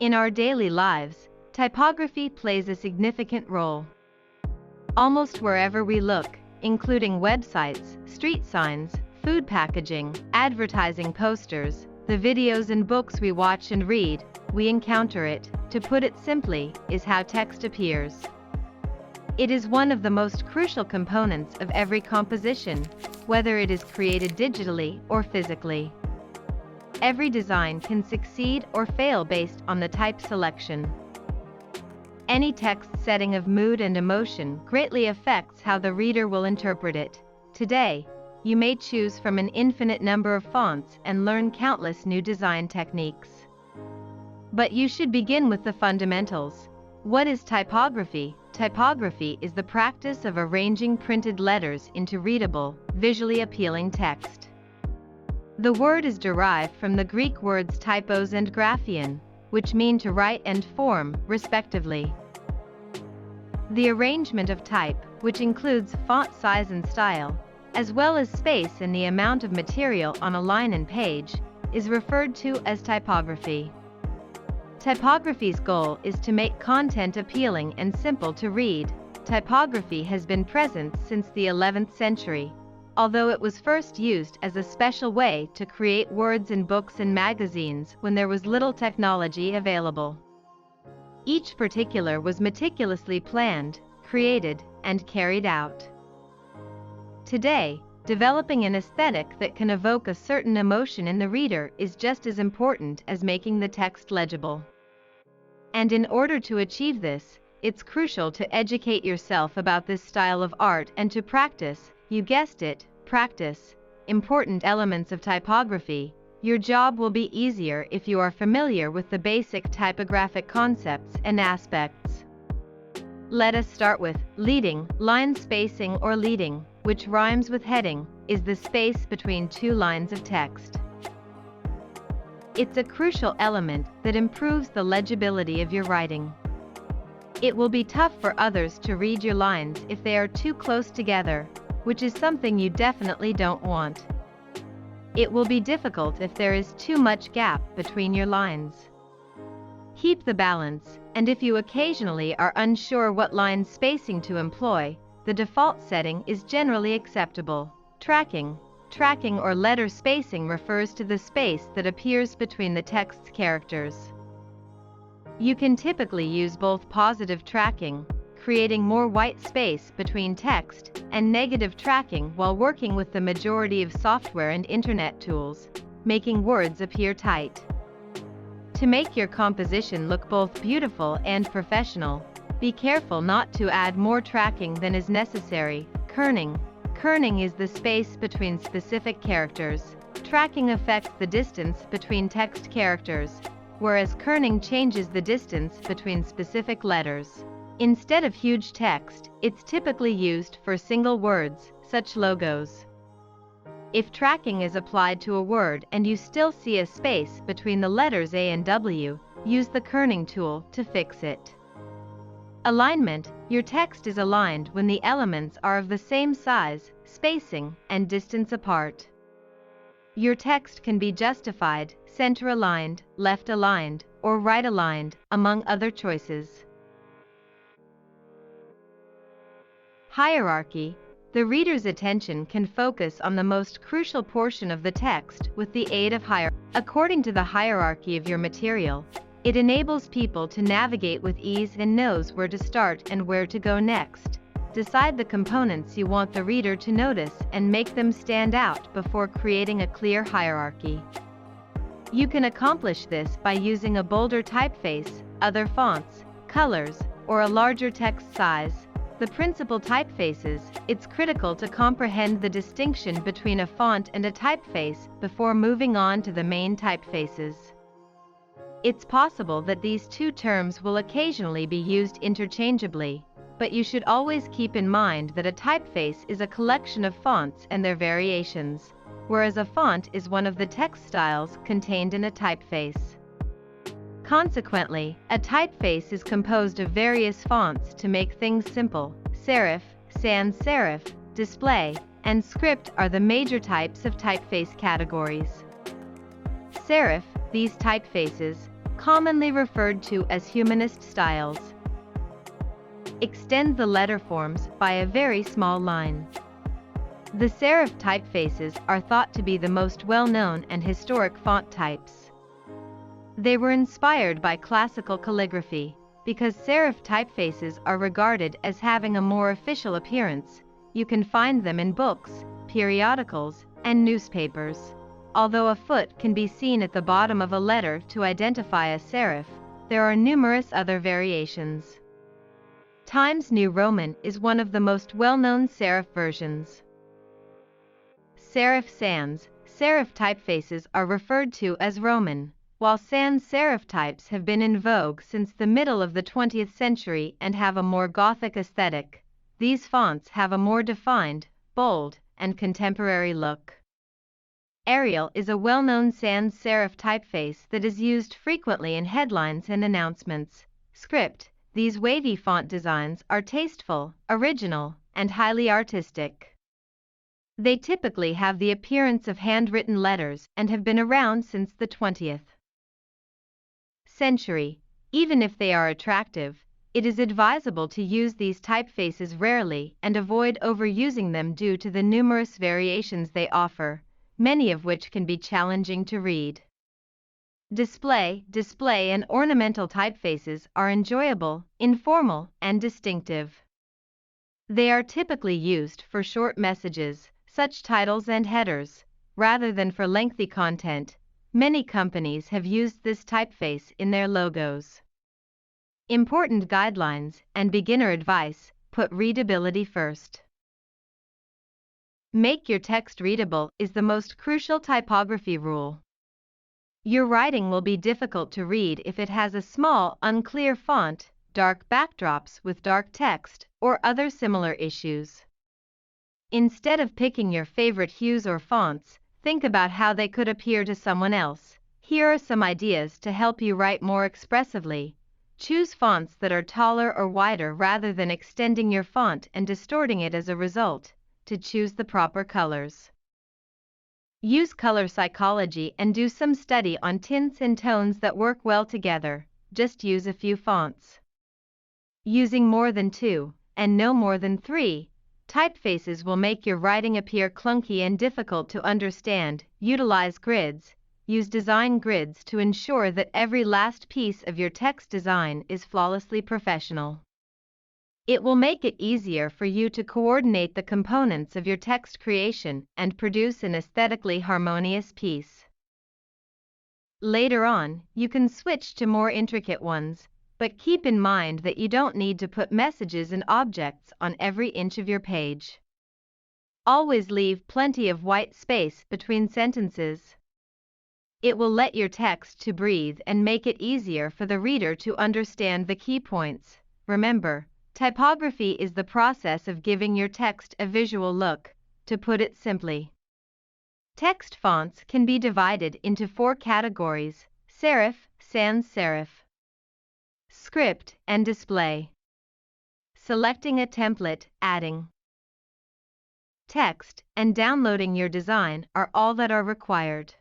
In our daily lives, typography plays a significant role. Almost wherever we look, including websites, street signs, food packaging, advertising posters, the videos and books we watch and read, we encounter it. To put it simply, is how text appears. It is one of the most crucial components of every composition, whether it is created digitally or physically. Every design can succeed or fail based on the type selection. Any text setting of mood and emotion greatly affects how the reader will interpret it. Today, you may choose from an infinite number of fonts and learn countless new design techniques. But you should begin with the fundamentals. What is typography? Typography is the practice of arranging printed letters into readable, visually appealing text. The word is derived from the Greek words typos and graphein, which mean to write and form, respectively. The arrangement of type, which includes font size and style, as well as space and the amount of material on a line and page, is referred to as typography. Typography's goal is to make content appealing and simple to read. Typography has been present since the 11th century, although it was first used as a special way to create words in books and magazines when there was little technology available. Each particular was meticulously planned, created, and carried out. Today, developing an aesthetic that can evoke a certain emotion in the reader is just as important as making the text legible. And in order to achieve this, it's crucial to educate yourself about this style of art and to practice, you guessed it, practice, important elements of typography. Your job will be easier if you are familiar with the basic typographic concepts and aspects. Let us start with leading. Line spacing or leading, which rhymes with heading, is the space between two lines of text. It's a crucial element that improves the legibility of your writing. It will be tough for others to read your lines if they are too close together, which is something you definitely don't want. It will be difficult if there is too much gap between your lines. Keep the balance, and if you occasionally are unsure what line spacing to employ, the default setting is generally acceptable. Tracking or letter spacing refers to the space that appears between the text's characters. You can typically use both positive tracking, creating more white space between text, and negative tracking while working with the majority of software and internet tools, making words appear tight. To make your composition look both beautiful and professional, be careful not to add more tracking than is necessary. Kerning is the space between specific characters. Tracking affects the distance between text characters, whereas kerning changes the distance between specific letters. Instead of huge text, it's typically used for single words, such logos. If tracking is applied to a word and you still see a space between the letters A and W, use the kerning tool to fix it. Alignment. Your text is aligned when the elements are of the same size, spacing, and distance apart. Your text can be justified, center-aligned, left-aligned, or right-aligned, among other choices. Hierarchy. The reader's attention can focus on the most crucial portion of the text with the aid of hierarchy. According to the hierarchy of your material, it enables people to navigate with ease and knows where to start and where to go next. Decide the components you want the reader to notice and make them stand out before creating a clear hierarchy. You can accomplish this by using a bolder typeface, other fonts, colors, or a larger text size. The principal typefaces. It's critical to comprehend the distinction between a font and a typeface before moving on to the main typefaces. It's possible that these two terms will occasionally be used interchangeably, but you should always keep in mind that a typeface is a collection of fonts and their variations, whereas a font is one of the text styles contained in a typeface. Consequently, a typeface is composed of various fonts to make things simple. Serif, sans serif, display, and script are the major types of typeface categories. Serif, these typefaces, commonly referred to as humanist styles. Extend the letter forms by a very small line. The serif typefaces are thought to be the most well-known and historic font types. They were inspired by classical calligraphy, because serif typefaces are regarded as having a more official appearance. You can find them in books, periodicals, and newspapers. Although a foot can be seen at the bottom of a letter to identify a serif, there are numerous other variations. Times New Roman is one of the most well-known serif versions. Serif sans serif typefaces are referred to as Roman, while sans serif types have been in vogue since the middle of the 20th century and have a more Gothic aesthetic. These fonts have a more defined, bold, and contemporary look. Arial is a well-known sans serif typeface that is used frequently in headlines and announcements. Script. These wavy font designs are tasteful, original, and highly artistic. They typically have the appearance of handwritten letters and have been around since the 20th century. Even if they are attractive, it is advisable to use these typefaces rarely and avoid overusing them due to the numerous variations they offer, many of which can be challenging to read. Display and ornamental typefaces are enjoyable, informal, and distinctive. They are typically used for short messages, such titles and headers, rather than for lengthy content. Many companies have used this typeface in their logos. Important guidelines and beginner advice: put readability first. Make your text readable is the most crucial typography rule. Your writing will be difficult to read if it has a small, unclear font, dark backdrops with dark text, or other similar issues. Instead of picking your favorite hues or fonts, think about how they could appear to someone else. Here are some ideas to help you write more expressively. Choose fonts that are taller or wider rather than extending your font and distorting it as a result. To choose the proper colors. Use color psychology and do some study on tints and tones that work well together. Just use a few fonts. Using more than 2, and no more than 3, typefaces will make your writing appear clunky and difficult to understand. Utilize grids. Use design grids to ensure that every last piece of your text design is flawlessly professional. It will make it easier for you to coordinate the components of your text creation and produce an aesthetically harmonious piece. Later on, you can switch to more intricate ones, but keep in mind that you don't need to put messages and objects on every inch of your page. Always leave plenty of white space between sentences. It will let your text to breathe and make it easier for the reader to understand the key points. Remember, typography is the process of giving your text a visual look. To put it simply, text fonts can be divided into 4 categories: serif, sans serif, script, and display. Selecting a template, adding text, and downloading your design are all that are required.